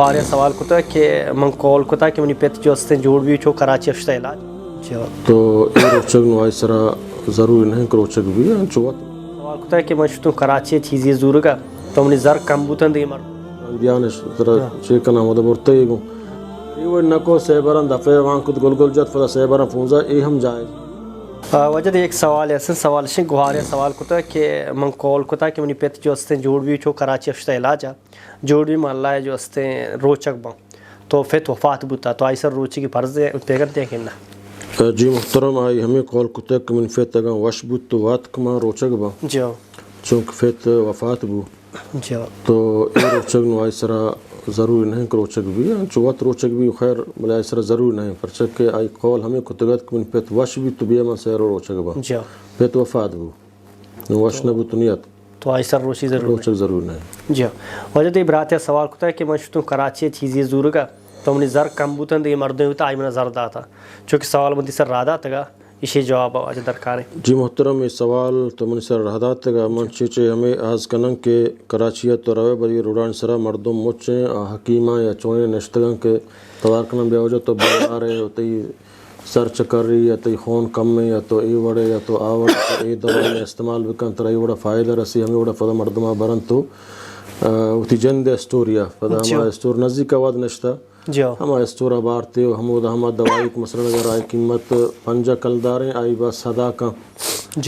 واریاہ سوال کوتاہ کہ من کال کوتاہ کہ منی پت جو استن جوڑ بھی چھو کراچی اشتا علاج تو اے روچک نو آئی سرا ضروری نہیں کہ روچک بھی چوات سوال کوتاہ کہ من چھتو کراچی چیزی زورگا تو منی زر کم بوتن دی مر دیانش ترا چیکنا مدہ برتے گو ایوڑ نکو سیبران دفعہ وان کت گلگل جات فدا سیبران فونزا اے ہم جائز وجہ ایک سوال ہے سوال شن گواریا سوال کوتاہ کہ من کال کوتاہ کہ منی پت جو استن جوڑ بھی چھو کراچی اشتا علاج جوڑ بھی من اللہ جو استن روچک بان تو فت وفات بوتا تو آئی سر روچی کی فرض ہے پیغر دیا کہنا جی محترم آئی ہمیں کال کوتاہ کہ من فت اگا وش بوت تو وات کما روچک بان جو چونکہ فت وفات بو جو تو اے روچک نو آئی سرا ضروری نہیں کہ روچک بھی چوات روچک بھی خیر بلے آئی سرا ضروری نہیں پرچک کہ آئی کال ہمیں کتگت کہ من فت وش بھی تو بیا من سیر روچک بان جو فت وفات بو وش نبو تو نیت تو آئی سر روچی ضرور روچک ضرور نہیں جو وجہ دی براتیا سوال کوتاہ کہ من چھتو کراچی چیزی زورگا تو منی زر کم بوتن دی مردوں ہوتا آئی من زر داتا چونکہ سوال مندی سر رادا تگا اسی جواب آج درکار ہے جی محترم یہ سوال تو من سر رہدات تگا من چیچے ہمیں آز کنن کے کراچیت تو روے بری روڈان سرا مردم مچیں حکیمہ یا چونے نشتگن کے توار کنن بیا ہو جو تو بیارے ہوتی سر چکری یا تی خون کم میں یا تو ای وڑے یا تو آوڑ تو ای دوائی استعمال بکن تر ای وڑا فائدہ رسی ہمیں وڑا فدا مردمہ برن تو ہوتی جند اسٹوریا فدا ہما اسٹور نزدی کا واد نشتا جو ہما اسٹورا بارتے ہو ہما دوائی مثلا اگر آئی قیمت 5 کلداریں آئی بس 100 کا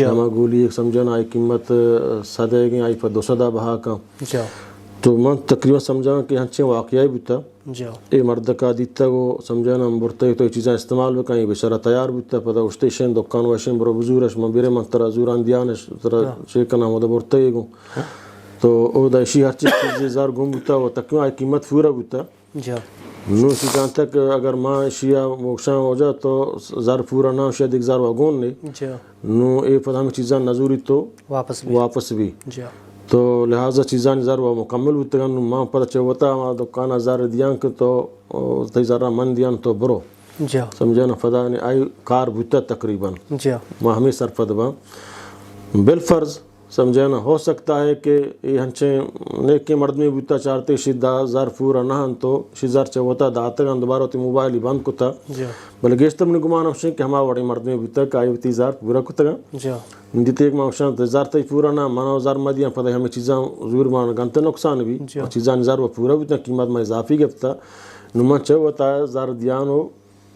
ہما گولی ایک سمجھنا آئی قیمت 100 گئیں آئی پر 200 بہا کا تو من تقریبا سمجھا کہ ہنچیں واقعی بیتا اے مرد کا دیتا گو سمجھانا ہم برتے تو یہ چیزیں استعمال بکن یہ بشارہ تیار بیتا پتا اشتیشن دکان وشن برو بزورش مبیرے من ترہ زوران دیانش ترہ شیکنا مدہ برتے گو تو او دا اشی ہر چیز زار گم بیتا و تقریبا آئی قیمت فورا بیتا نو سی جانتا کہ اگر ماں اشیاء موکشاں ہو جا تو زار پورا نہ شاید ایک زار واگون نہیں نو اے پتہ ہمیں چیزاں نظوری تو واپس بھی تو لہٰذا چیزاں زار وہ مکمل ہوتے گا ماں پتہ چوتا ہمارا دکان زار دیاں کہ تو تی زارہ من دیاں تو برو سمجھانا فدا نے آئی کار بوتا تقریباً ماں ہمیں سرفد با بالفرض سمجھانا ہو سکتا ہے کہ یہ ہنچیں نیک مرد میں بوتا چارتے شدہ زار پورا نہ ہن تو شزار چوتا داتا گا دوبارہ تی موبائل بند کتا بلے گیشتر من گمان ہمشیں کہ ہما وڑی مرد میں بوتا کہ آئی تی زار پورا کتا گا دیتے ایک ماں زار تی پورا نہ مانا زار مدیاں پتہ ہمیں چیزاں زور مانا گنتے نقصان بھی چیزاں زار وہ پورا بوتا قیمت میں اضافی گفتا نمان چوتا ہے زار دیانو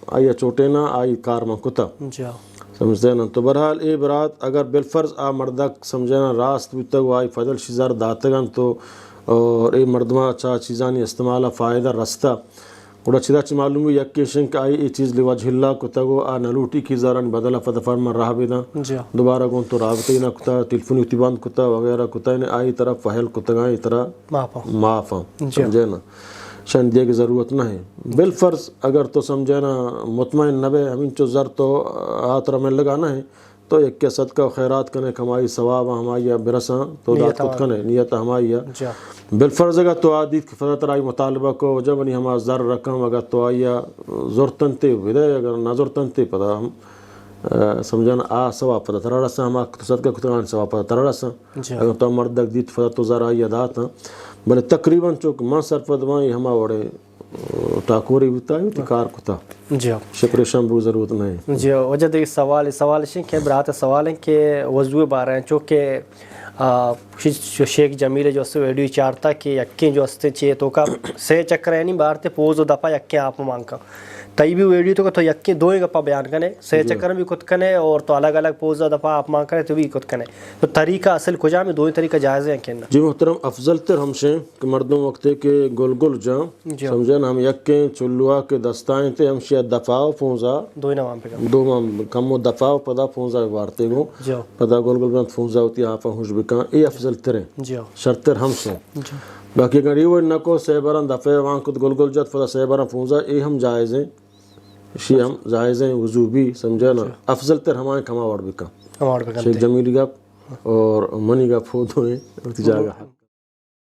آئی چوٹے نہ آئی کار من کتا سمجھتے ہیں تو برحال اے برات اگر بالفرض آ مردک سمجھنا راست بیتا گو آئی فضل شیزار داتگن تو اور اے مردمہ اچھا چیزانی استعمالا فائدہ رستا گوڑا چیزا چی معلوم ہوئی یکی شنک آئی ای چیز لوجہ اللہ کتا گو آ نلوٹی کی زاران بدلا فتح فرمان راہ بیدا دوبارہ گون تو رابطی نہ کتا تلفونی اتی بند کتا وغیرہ کتا آئی طرح فہل کتا گا آئی طرح معافا سمجھنا شاید دیکھ ضرورت نہ ہے بالفرض اگر تو سمجھنا مطمئن نبے ہمیں چو زر تو آترہ میں لگانا ہے تو ایک کے صدقہ خیرات کنے ہمائی ثواب ہمائی برساں تو دات کت کنے نیت ہمائی بالفرض اگر تو آدیت کی فضا ترائی مطالبہ کو جب نہیں ہما زر رقم اگر تو آئی زورتن تے بدے اگر نہ زورتن تے پتہ ہم سمجھنا آ ثواب پتہ ترہ رساں ہما صدقہ کتگان ثواب پتہ ترہ رساں اگر تو مردک دیت فضا تو زر آئی داتا بلے تقریباً چوک ماں سرفد ماں ہما وڑے ٹاکوری بیتا ہے کار کتا شکر شمبو ضرورت نہیں جی وجہ دیکھ سوال شن کہ برات سوال ہیں کہ وضوع بارہ ہیں چونکہ شیخ جمیل جو اس ویڈیو چارتا کہ یکیں جو اس چیئے تو کا سے چکر ہے نہیں بارتے پوز و دفعہ یکیں آپ مانگا تئی بھی ویڈیو تو تو یکیں دو ہی گپا بیان کنے سے چکر بھی کت کنے اور تو الگ الگ پوز و دفعہ آپ مانگ کرے تو بھی کت کنے تو طریقہ اصل کجا میں دو ہی طریقہ جائز ہیں کہنا جی محترم افضل تر ہمشیں کہ مردوں وقتے کے گل گل جاں سمجھیں ہم یکیں چلوہ کے دستائیں تے ہمشیہ دفاع پونزا دو ہی نوام پہ دو کم و دفاع پدا پونزا وارتے گو پدا گل گل بند پونزا ہوتی آفا خوش بکان اے افضل تریں شرط تر ہمشیں باقی اگر یہ نکو سیبران دفعہ وہاں کت گل گل جات فدا سیبران پونزا اے ہم جائز ہیں شی ہم جائز ہیں وضو بھی سمجھانا افضل تر ہمارے کھما وڑ بکا شیخ جمیل گا اور منی گا پھو دو ہیں اور تجاگا